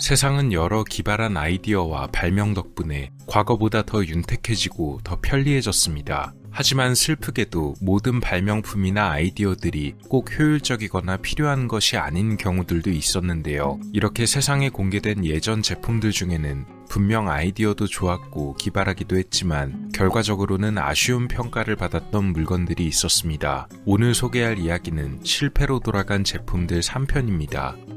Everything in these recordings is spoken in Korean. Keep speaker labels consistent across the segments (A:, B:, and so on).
A: 세상은 여러 기발한 아이디어와 발명 덕분에 과거보다 더 윤택해지고 더 편리해졌습니다. 하지만 슬프게도 모든 발명품이나 아이디어들이 꼭 효율적이거나 필요한 것이 아닌 경우들도 있었는데요. 이렇게 세상에 공개된 예전 제품들 중에는 분명 아이디어도 좋았고 기발하기도 했지만 결과적으로는 아쉬운 평가를 받았던 물건들이 있었습니다. 오늘 소개할 이야기는 실패로 돌아간 제품들 3편입니다.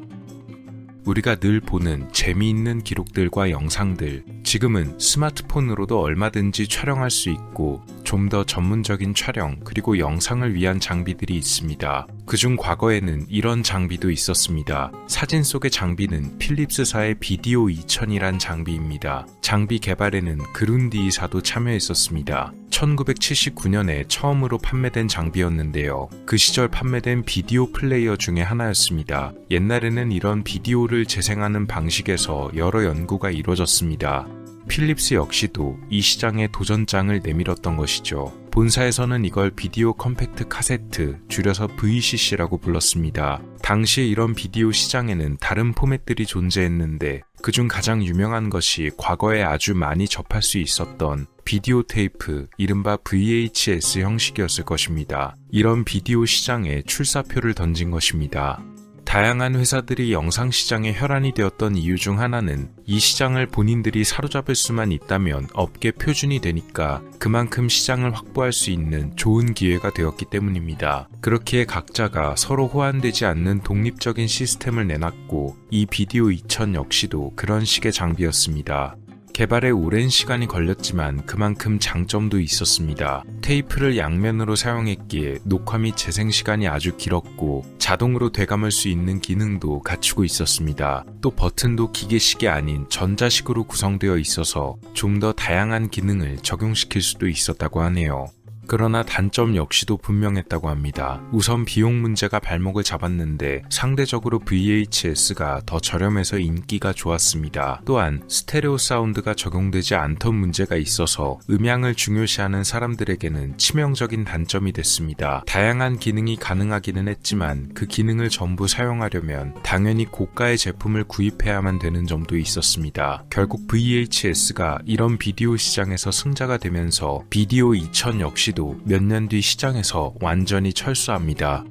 A: 우리가 늘 보는 재미있는 기록들과 영상들, 지금은 스마트폰으로도 얼마든지 촬영할 수 있고 좀 더 전문적인 촬영 그리고 영상을 위한 장비들이 있습니다. 그중 과거에는 이런 장비도 있었습니다. 사진 속의 장비는 필립스사의 비디오 2000이란 장비입니다. 장비 개발에는 그룬디이사도 참여했었습니다. 1979년에 처음으로 판매된 장비였는데요. 그 시절 판매된 비디오 플레이어 중에 하나였습니다. 옛날에는 이런 비디오를 재생하는 방식에서 여러 연구가 이루어졌습니다. 필립스 역시도 이 시장에 도전장을 내밀었던 것이죠. 본사에서는 이걸 비디오 컴팩트 카세트, 줄여서 VCC라고 불렀습니다. 당시에 이런 비디오 시장에는 다른 포맷들이 존재했는데 그중 가장 유명한 것이 과거에 아주 많이 접할 수 있었던 비디오 테이프, 이른바 VHS 형식이었을 것입니다. 이런 비디오 시장에 출사표를 던진 것입니다. 다양한 회사들이 영상 시장의 혈안이 되었던 이유 중 하나는 이 시장을 본인들이 사로잡을 수만 있다면 업계 표준이 되니까 그만큼 시장을 확보할 수 있는 좋은 기회가 되었기 때문입니다. 그렇기에 각자가 서로 호환되지 않는 독립적인 시스템을 내놨고 이 비디오 2000 역시도 그런 식의 장비였습니다. 개발에 오랜 시간이 걸렸지만 그만큼 장점도 있었습니다. 테이프를 양면으로 사용했기에 녹화 및 재생 시간이 아주 길었고 자동으로 되감을 수 있는 기능도 갖추고 있었습니다. 또 버튼도 기계식이 아닌 전자식으로 구성되어 있어서 좀 더 다양한 기능을 적용시킬 수도 있었다고 하네요. 그러나 단점 역시도 분명했다고 합니다. 우선 비용 문제가 발목을 잡았는데 상대적으로 VHS가 더 저렴해서 인기가 좋았습니다. 또한 스테레오 사운드가 적용되지 않던 문제가 있어서 음향을 중요시하는 사람들에게는 치명적인 단점이 됐습니다. 다양한 기능이 가능하기는 했지만 그 기능을 전부 사용하려면 당연히 고가의 제품을 구입해야만 되는 점도 있었습니다. 결국 VHS가 이런 비디오 시장에서 승자가 되면서 비디오 2000 역시도 몇 년 뒤 시장에서 완전히 철수합니다.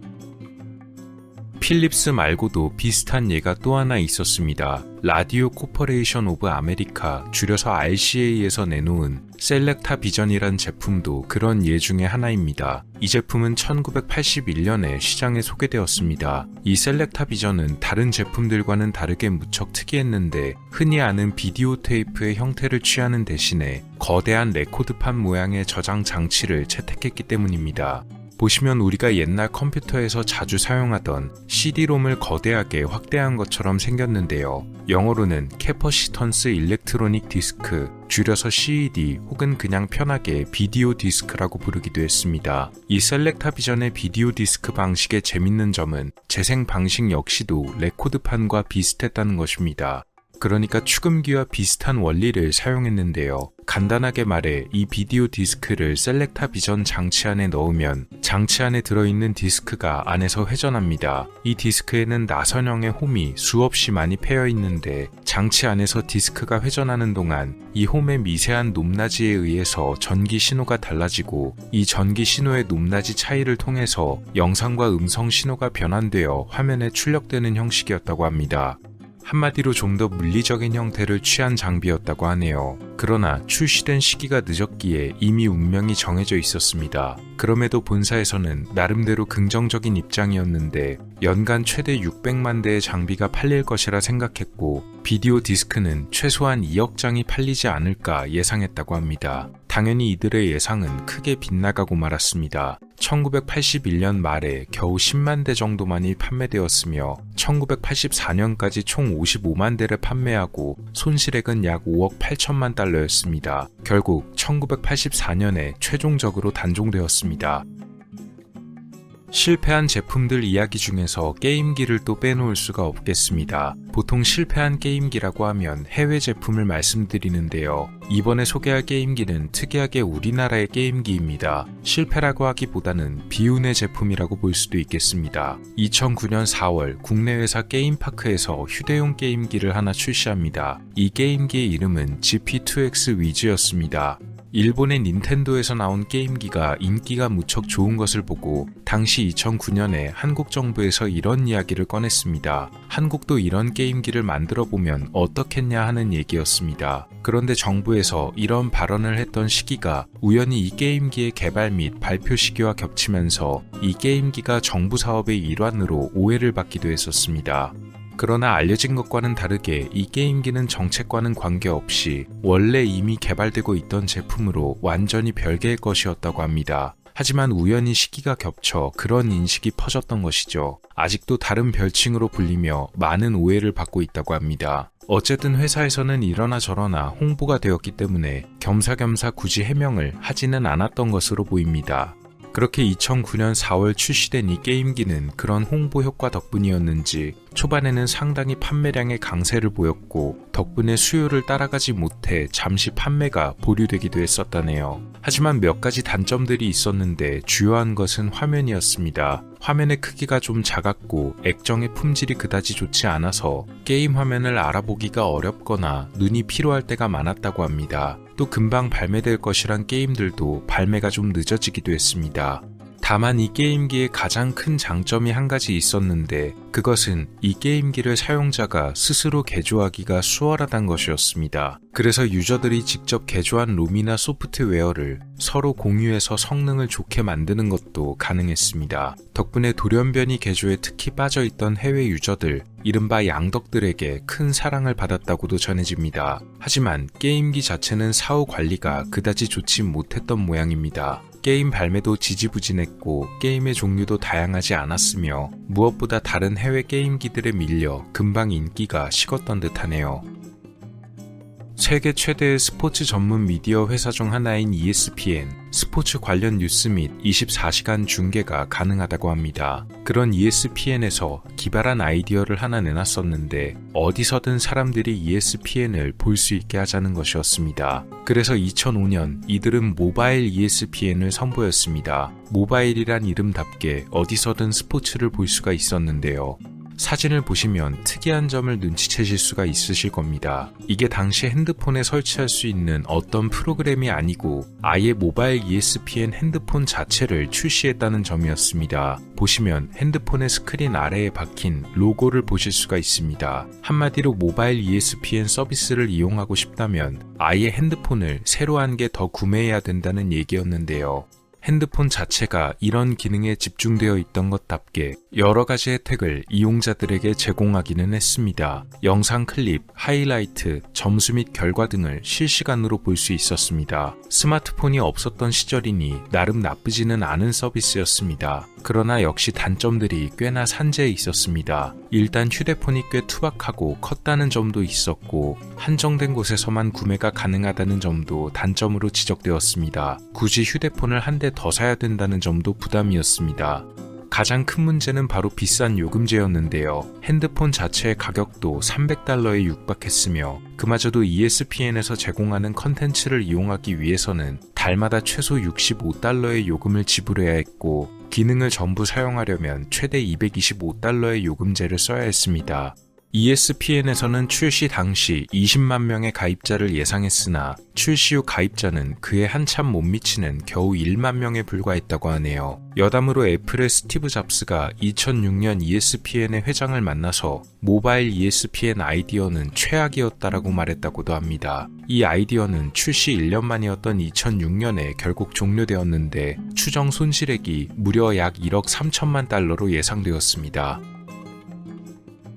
A: 필립스 말고도 비슷한 예가 또 하나 있었습니다. 라디오 코퍼레이션 오브 아메리카, 줄여서 RCA에서 내놓은 셀렉타 비전이란 제품도 그런 예 중에 하나입니다. 이 제품은 1981년에 시장에 소개되었습니다. 이 셀렉타 비전은 다른 제품들과는 다르게 무척 특이했는데 흔히 아는 비디오 테이프의 형태를 취하는 대신에 거대한 레코드판 모양의 저장 장치를 채택했기 때문입니다. 보시면 우리가 옛날 컴퓨터에서 자주 사용하던 CD롬을 거대하게 확대한 것처럼 생겼는데요. 영어로는 캐퍼시턴스 일렉트로닉 디스크, 줄여서 CED 혹은 그냥 편하게 비디오 디스크라고 부르기도 했습니다. 이 셀렉타 비전의 비디오 디스크 방식의 재밌는 점은 재생 방식 역시도 레코드판과 비슷했다는 것입니다. 그러니까 축음기와 비슷한 원리를 사용했는데요. 간단하게 말해 이 비디오 디스크를 셀렉타 비전 장치 안에 넣으면 장치 안에 들어있는 디스크가 안에서 회전합니다. 이 디스크에는 나선형의 홈이 수없이 많이 패여 있는데 장치 안에서 디스크가 회전하는 동안 이 홈의 미세한 높낮이에 의해서 전기 신호가 달라지고 이 전기 신호의 높낮이 차이를 통해서 영상과 음성 신호가 변환되어 화면에 출력되는 형식이었다고 합니다. 한마디로 좀 더 물리적인 형태를 취한 장비였다고 하네요. 그러나 출시된 시기가 늦었기에 이미 운명이 정해져 있었습니다. 그럼에도 본사에서는 나름대로 긍정적인 입장이었는데 연간 최대 600만 대의 장비가 팔릴 것이라 생각했고 비디오 디스크는 최소한 2억 장이 팔리지 않을까 예상했다고 합니다. 당연히 이들의 예상은 크게 빗나가고 말았습니다. 1981년 말에 겨우 10만 대 정도만이 판매되었으며 1984년까지 총 55만 대를 판매하고 손실액은 약 5억 8천만 달러였습니다. 결국 1984년에 최종적으로 단종되었습니다. 실패한 제품들 이야기 중에서 게임기를 또 빼놓을 수가 없겠습니다. 보통 실패한 게임기라고 하면 해외 제품을 말씀드리는데요. 이번에 소개할 게임기는 특이하게 우리나라의 게임기입니다. 실패라고 하기보다는 비운의 제품이라고 볼 수도 있겠습니다. 2009년 4월 국내 회사 게임파크에서 휴대용 게임기를 하나 출시합니다. 이 게임기의 이름은 GP2X 위즈였습니다. 일본의 닌텐도에서 나온 게임기가 인기가 무척 좋은 것을 보고 당시 2009년에 한국 정부에서 이런 이야기를 꺼냈습니다. 한국도 이런 게임기를 만들어 보면 어떻겠냐 하는 얘기였습니다. 그런데 정부에서 이런 발언을 했던 시기가 우연히 이 게임기의 개발 및 발표 시기와 겹치면서 이 게임기가 정부 사업의 일환으로 오해를 받기도 했었습니다. 그러나 알려진 것과는 다르게 이 게임기는 정책과는 관계없이 원래 이미 개발되고 있던 제품으로 완전히 별개의 것이었다고 합니다. 하지만 우연히 시기가 겹쳐 그런 인식이 퍼졌던 것이죠. 아직도 다른 별칭으로 불리며 많은 오해를 받고 있다고 합니다. 어쨌든 회사에서는 이러나 저러나 홍보가 되었기 때문에 겸사겸사 굳이 해명을 하지는 않았던 것으로 보입니다. 그렇게 2009년 4월 출시된 이 게임기는 그런 홍보 효과 덕분이었는지 초반에는 상당히 판매량의 강세를 보였고 덕분에 수요를 따라가지 못해 잠시 판매가 보류되기도 했었다네요. 하지만 몇 가지 단점들이 있었는데 주요한 것은 화면이었습니다. 화면의 크기가 좀 작았고 액정의 품질이 그다지 좋지 않아서 게임 화면을 알아보기가 어렵거나 눈이 피로할 때가 많았다고 합니다. 또 금방 발매될 것이란 게임들도 발매가 좀 늦어지기도 했습니다. 다만 이 게임기의 가장 큰 장점이 한 가지 있었는데 그것은 이 게임기를 사용자가 스스로 개조하기가 수월하다는 것이었습니다. 그래서 유저들이 직접 개조한 롬이나 소프트웨어를 서로 공유해서 성능을 좋게 만드는 것도 가능했습니다. 덕분에 돌연변이 개조에 특히 빠져있던 해외 유저들, 이른바 양덕들에게 큰 사랑을 받았다고도 전해집니다. 하지만 게임기 자체는 사후 관리가 그다지 좋지 못했던 모양입니다. 게임 발매도 지지부진했고 게임의 종류도 다양하지 않았으며 무엇보다 다른 해외 게임기들에 밀려 금방 인기가 식었던 듯하네요. 세계 최대의 스포츠 전문 미디어 회사 중 하나인 ESPN, 스포츠 관련 뉴스 및 24시간 중계가 가능하다고 합니다. 그런 ESPN에서 기발한 아이디어를 하나 내놨었는데 어디서든 사람들이 ESPN을 볼 수 있게 하자는 것이었습니다. 그래서 2005년 이들은 모바일 ESPN을 선보였습니다. 모바일이란 이름답게 어디서든 스포츠를 볼 수가 있었는데요. 사진을 보시면 특이한 점을 눈치채실 수가 있으실 겁니다. 이게 당시 핸드폰에 설치할 수 있는 어떤 프로그램이 아니고 아예 모바일 ESPN 핸드폰 자체를 출시했다는 점이었습니다. 보시면 핸드폰의 스크린 아래에 박힌 로고를 보실 수가 있습니다. 한마디로 모바일 ESPN 서비스를 이용하고 싶다면 아예 핸드폰을 새로 한 개 더 구매해야 된다는 얘기였는데요. 핸드폰 자체가 이런 기능에 집중되어 있던 것답게 여러 가지 혜택을 이용자들에게 제공하기는 했습니다. 영상 클립, 하이라이트, 점수 및 결과 등을 실시간으로 볼 수 있었습니다. 스마트폰이 없었던 시절이니 나름 나쁘지는 않은 서비스였습니다. 그러나 역시 단점들이 꽤나 산재해 있었습니다. 일단 휴대폰이 꽤 투박하고 컸다는 점도 있었고 한정된 곳에서만 구매가 가능하다는 점도 단점으로 지적되었습니다. 굳이 휴대폰을 한 대 더 사야 된다는 점도 부담이었습니다. 가장 큰 문제는 바로 비싼 요금제였는데요. 핸드폰 자체의 가격도 $300에 육박했으며 그마저도 ESPN에서 제공하는 컨텐츠를 이용하기 위해서는 달마다 최소 $65의 요금을 지불해야 했고 기능을 전부 사용하려면 최대 $225의 요금제를 써야 했습니다. ESPN에서는 출시 당시 20만 명의 가입자를 예상했으나 출시 후 가입자는 그에 한참 못 미치는 겨우 1만 명에 불과했다고 하네요. 여담으로 애플의 스티브 잡스가 2006년 ESPN의 회장을 만나서 모바일 ESPN 아이디어는 최악이었다라고 말했다고도 합니다. 이 아이디어는 출시 1년 만이었던 2006년에 결국 종료되었는데 추정 손실액이 무려 약 1억 3천만 달러로 예상되었습니다.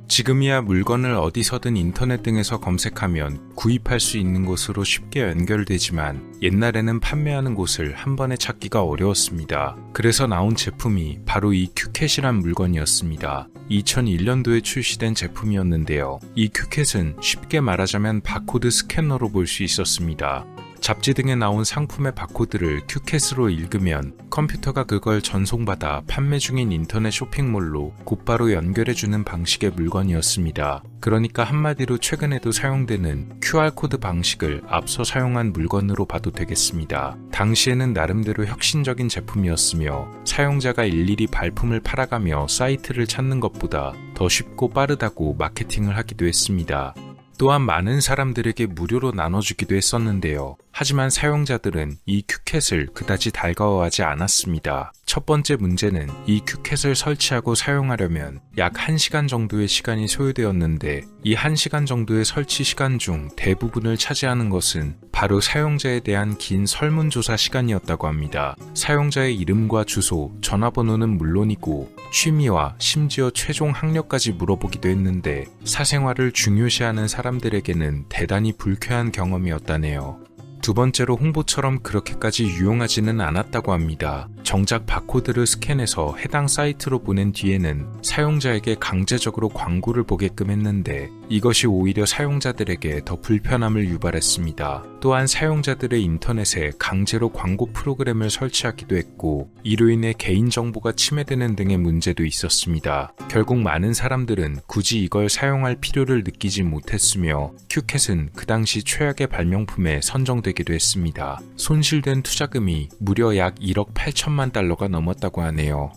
A: 지금이야 물건을 어디서든 인터넷 등에서 검색하면 구입할 수 있는 곳으로 쉽게 연결되지만 옛날에는 판매하는 곳을 한 번에 찾기가 어려웠습니다. 그래서 나온 제품이 바로 이 큐캣이란 물건이었습니다. 2001년도에 출시된 제품이었는데요. 이 큐캣은 쉽게 말하자면 바코드 스캐너로 볼 수 있었습니다. 잡지 등에 나온 상품의 바코드를 큐캣으로 읽으면 컴퓨터가 그걸 전송받아 판매 중인 인터넷 쇼핑몰로 곧바로 연결해주는 방식의 물건이었습니다. 그러니까 한마디로 최근에도 사용되는 QR코드 방식을 앞서 사용한 물건으로 봐도 되겠습니다. 당시에는 나름대로 혁신적인 제품이었으며 사용자가 일일이 발품을 팔아가며 사이트를 찾는 것보다 더 쉽고 빠르다고 마케팅을 하기도 했습니다. 또한 많은 사람들에게 무료로 나눠주기도 했었는데요. 하지만 사용자들은 이 큐캣을 그다지 달가워하지 않았습니다. 첫 번째 문제는 이 큐캣을 설치하고 사용하려면 약 1시간 정도의 시간이 소요되었는데 이 1시간 정도의 설치 시간 중 대부분을 차지하는 것은 바로 사용자에 대한 긴 설문조사 시간이었다고 합니다. 사용자의 이름과 주소, 전화번호는 물론이고 취미와 심지어 최종 학력까지 물어보기도 했는데 사생활을 중요시하는 사람들에게는 대단히 불쾌한 경험이었다네요. 두 번째로 홍보처럼 그렇게까지 유용하지는 않았다고 합니다. 정작 바코드를 스캔해서 해당 사이트로 보낸 뒤에는 사용자에게 강제적으로 광고를 보게끔 했는데 이것이 오히려 사용자들에게 더 불편함을 유발했습니다. 또한 사용자들의 인터넷에 강제로 광고 프로그램을 설치하기도 했고 이로 인해 개인정보가 침해되는 등의 문제도 있었습니다. 결국 많은 사람들은 굳이 이걸 사용할 필요를 느끼지 못했으며 큐캣은 그 당시 최악의 발명품에 선정되기도 했습니다. 손실된 투자금이 무려 약 1억 8천만 달러가 넘었다고 하네요.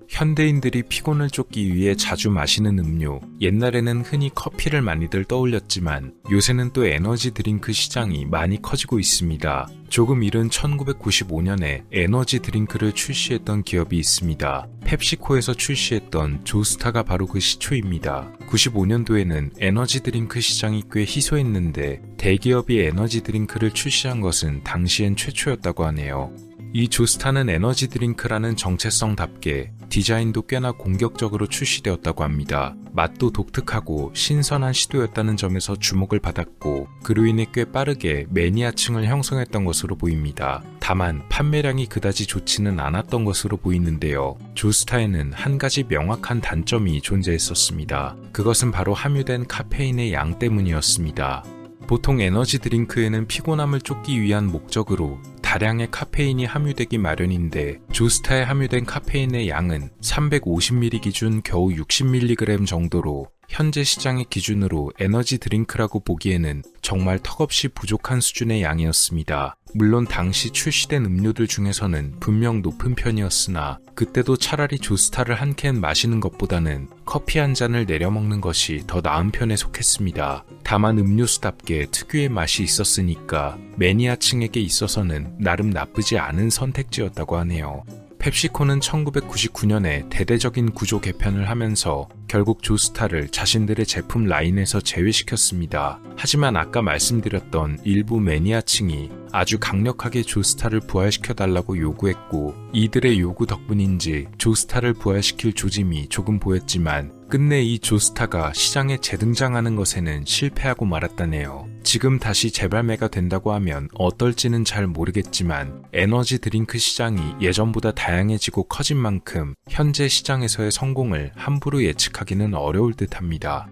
A: 현대인들이 피곤을 쫓기 위해 자주 마시는 음료, 옛날에는 흔히 커피를 많이들 떠올렸지만 요새는 또 에너지 드링크 시장이 많이 커지고 있습니다. 조금 이른 1995년에 에너지 드링크를 출시했던 기업이 있습니다. 펩시코에서 출시했던 조스타가 바로 그 시초입니다. 95년도에는 에너지 드링크 시장이 꽤 희소했는데 대기업이 에너지 드링크를 출시한 것은 당시엔 최초였다고 하네요. 이 조스타는 에너지 드링크라는 정체성답게 디자인도 꽤나 공격적으로 출시되었다고 합니다. 맛도 독특하고 신선한 시도였다는 점에서 주목을 받았고 그로 인해 꽤 빠르게 매니아층을 형성했던 것으로 보입니다. 다만 판매량이 그다지 좋지는 않았던 것으로 보이는데요. 조스타에는 한 가지 명확한 단점이 존재했었습니다. 그것은 바로 함유된 카페인의 양 때문이었습니다. 보통 에너지 드링크에는 피곤함을 쫓기 위한 목적으로 다량의 카페인이 함유되기 마련인데 조스타에 함유된 카페인의 양은 350ml 기준 겨우 60mg 정도로 현재 시장의 기준으로 에너지 드링크라고 보기에는 정말 턱없이 부족한 수준의 양이었습니다. 물론 당시 출시된 음료들 중에서는 분명 높은 편이었으나 그때도 차라리 조스타를 한 캔 마시는 것보다는 커피 한 잔을 내려 먹는 것이 더 나은 편에 속했습니다. 다만 음료수답게 특유의 맛이 있었으니까 매니아층에게 있어서는 나름 나쁘지 않은 선택지였다고 하네요. 펩시코는 1999년에 대대적인 구조 개편을 하면서 결국 조스타를 자신들의 제품 라인에서 제외시켰습니다. 하지만 아까 말씀드렸던 일부 매니아층이 아주 강력하게 조스타를 부활시켜달라고 요구했고 이들의 요구 덕분인지 조스타를 부활시킬 조짐이 조금 보였지만 끝내 이 조스타가 시장에 재등장하는 것에는 실패하고 말았다네요. 지금 다시 재발매가 된다고 하면 어떨지는 잘 모르겠지만 에너지 드링크 시장이 예전보다 다양해지고 커진 만큼 현재 시장에서의 성공을 함부로 예측하기는 어려울 듯합니다.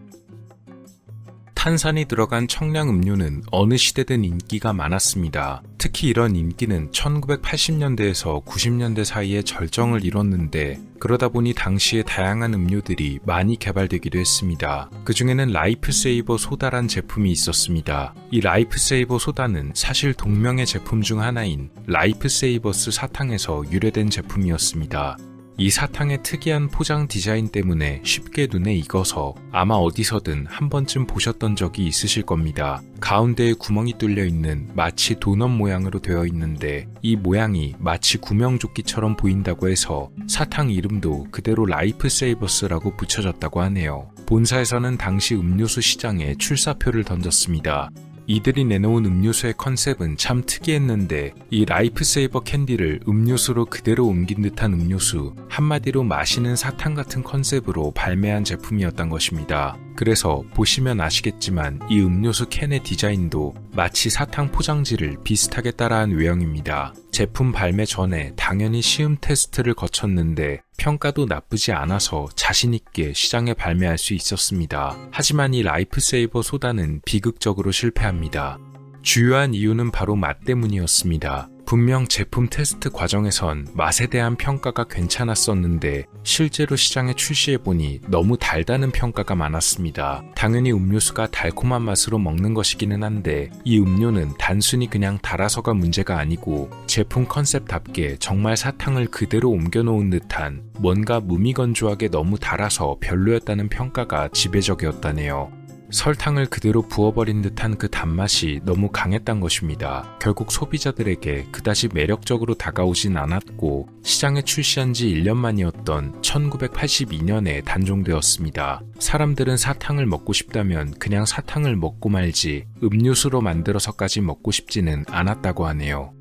A: 탄산이 들어간 청량 음료는 어느 시대든 인기가 많았습니다. 특히 이런 인기는 1980년대에서 90년대 사이에 절정을 이뤘는데 그러다 보니 당시에 다양한 음료들이 많이 개발되기도 했습니다. 그 중에는 라이프세이버 소다란 제품이 있었습니다. 이 라이프세이버 소다는 사실 동명의 제품 중 하나인 라이프세이버스 사탕에서 유래된 제품이었습니다. 이 사탕의 특이한 포장 디자인 때문에 쉽게 눈에 익어서 아마 어디서든 한 번쯤 보셨던 적이 있으실 겁니다. 가운데에 구멍이 뚫려 있는 마치 도넛 모양으로 되어 있는데 이 모양이 마치 구명조끼처럼 보인다고 해서 사탕 이름도 그대로 라이프세이버스라고 붙여졌다고 하네요. 본사에서는 당시 음료수 시장에 출사표를 던졌습니다. 이들이 내놓은 음료수의 컨셉은 참 특이했는데 이 라이프세이버 캔디를 음료수로 그대로 옮긴 듯한 음료수, 한마디로 마시는 사탕 같은 컨셉으로 발매한 제품이었던 것입니다. 그래서 보시면 아시겠지만 이 음료수 캔의 디자인도 마치 사탕 포장지를 비슷하게 따라한 외형입니다. 제품 발매 전에 당연히 시음 테스트를 거쳤는데 평가도 나쁘지 않아서 자신있게 시장에 발매할 수 있었습니다. 하지만 이 라이프세이버 소다는 비극적으로 실패합니다. 주요한 이유는 바로 맛 때문이었습니다. 분명 제품 테스트 과정에선 맛에 대한 평가가 괜찮았었는데 실제로 시장에 출시해보니 너무 달다는 평가가 많았습니다. 당연히 음료수가 달콤한 맛으로 먹는 것이기는 한데 이 음료는 단순히 그냥 달아서가 문제가 아니고 제품 컨셉답게 정말 사탕을 그대로 옮겨놓은 듯한 뭔가 무미건조하게 너무 달아서 별로였다는 평가가 지배적이었다네요. 설탕을 그대로 부어버린 듯한 그 단맛이 너무 강했단 것입니다. 결국 소비자들에게 그다지 매력적으로 다가오진 않았고 시장에 출시한 지 1년 만이었던 1982년에 단종되었습니다. 사람들은 사탕을 먹고 싶다면 그냥 사탕을 먹고 말지 음료수로 만들어서까지 먹고 싶지는 않았다고 하네요.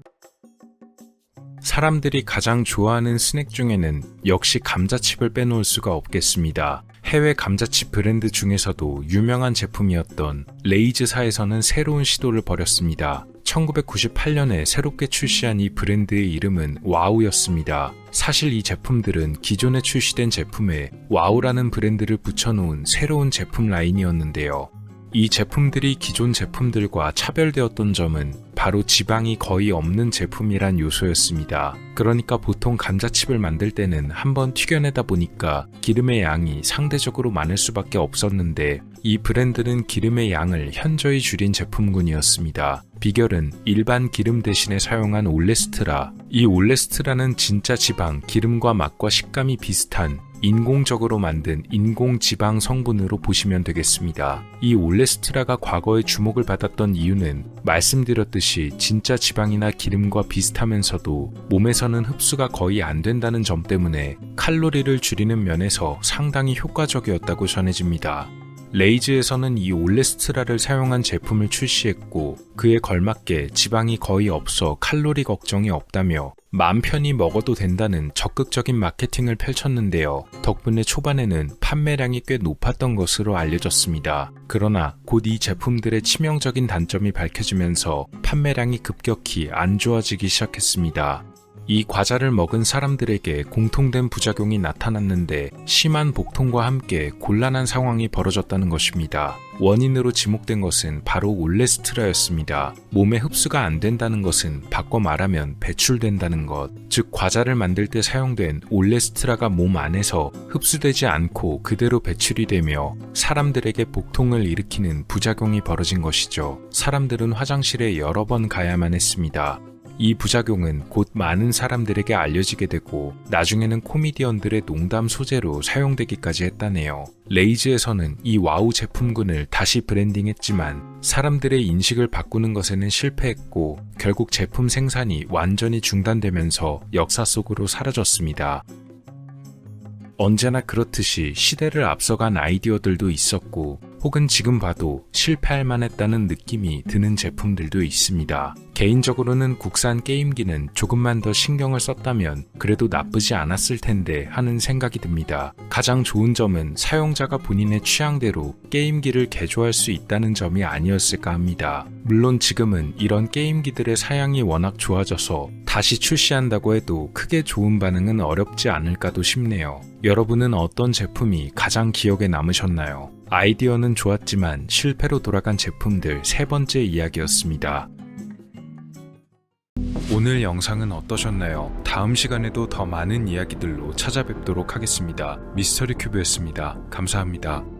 A: 사람들이 가장 좋아하는 스낵 중에는 역시 감자칩을 빼놓을 수가 없겠습니다. 해외 감자칩 브랜드 중에서도 유명한 제품이었던 레이즈사에서는 새로운 시도를 벌였습니다. 1998년에 새롭게 출시한 이 브랜드의 이름은 와우였습니다. 사실 이 제품들은 기존에 출시된 제품에 와우라는 브랜드를 붙여놓은 새로운 제품 라인이었는데요. 이 제품들이 기존 제품들과 차별되었던 점은 바로 지방이 거의 없는 제품이란 요소였습니다. 그러니까 보통 감자칩을 만들 때는 한번 튀겨내다 보니까 기름의 양이 상대적으로 많을 수밖에 없었는데 이 브랜드는 기름의 양을 현저히 줄인 제품군이었습니다. 비결은 일반 기름 대신에 사용한 올레스트라. 이 올레스트라는 진짜 지방, 기름과 맛과 식감이 비슷한 인공적으로 만든 인공 지방 성분으로 보시면 되겠습니다. 이 올레스트라가 과거에 주목을 받았던 이유는 말씀드렸듯이 진짜 지방이나 기름과 비슷하면서도 몸에서는 흡수가 거의 안 된다는 점 때문에 칼로리를 줄이는 면에서 상당히 효과적이었다고 전해집니다. 레이즈에서는 이 올레스트라를 사용한 제품을 출시했고 그에 걸맞게 지방이 거의 없어 칼로리 걱정이 없다며 마음 편히 먹어도 된다는 적극적인 마케팅을 펼쳤는데요. 덕분에 초반에는 판매량이 꽤 높았던 것으로 알려졌습니다. 그러나 곧 이 제품들의 치명적인 단점이 밝혀지면서 판매량이 급격히 안 좋아지기 시작했습니다. 이 과자를 먹은 사람들에게 공통된 부작용이 나타났는데 심한 복통과 함께 곤란한 상황이 벌어졌다는 것입니다. 원인으로 지목된 것은 바로 올레스트라였습니다. 몸에 흡수가 안 된다는 것은 바꿔 말하면 배출된다는 것, 즉 과자를 만들 때 사용된 올레스트라가 몸 안에서 흡수되지 않고 그대로 배출이 되며 사람들에게 복통을 일으키는 부작용이 벌어진 것이죠. 사람들은 화장실에 여러 번 가야만 했습니다. 이 부작용은 곧 많은 사람들에게 알려지게 되고 나중에는 코미디언들의 농담 소재로 사용되기까지 했다네요. 레이즈에서는 이 와우 제품군을 다시 브랜딩했지만 사람들의 인식을 바꾸는 것에는 실패했고 결국 제품 생산이 완전히 중단되면서 역사 속으로 사라졌습니다. 언제나 그렇듯이 시대를 앞서간 아이디어들도 있었고 혹은 지금 봐도 실패할 만했다는 느낌이 드는 제품들도 있습니다. 개인적으로는 국산 게임기는 조금만 더 신경을 썼다면 그래도 나쁘지 않았을 텐데 하는 생각이 듭니다. 가장 좋은 점은 사용자가 본인의 취향대로 게임기를 개조할 수 있다는 점이 아니었을까 합니다. 물론 지금은 이런 게임기들의 사양이 워낙 좋아져서 다시 출시한다고 해도 크게 좋은 반응은 어렵지 않을까도 싶네요. 여러분은 어떤 제품이 가장 기억에 남으셨나요? 아이디어는 좋았지만 실패로 돌아간 제품들 세 번째 이야기였습니다. 오늘 영상은 어떠셨나요? 다음 시간에도 더 많은 이야기들로 찾아뵙도록 하겠습니다. 미스터리 큐브였습니다. 감사합니다.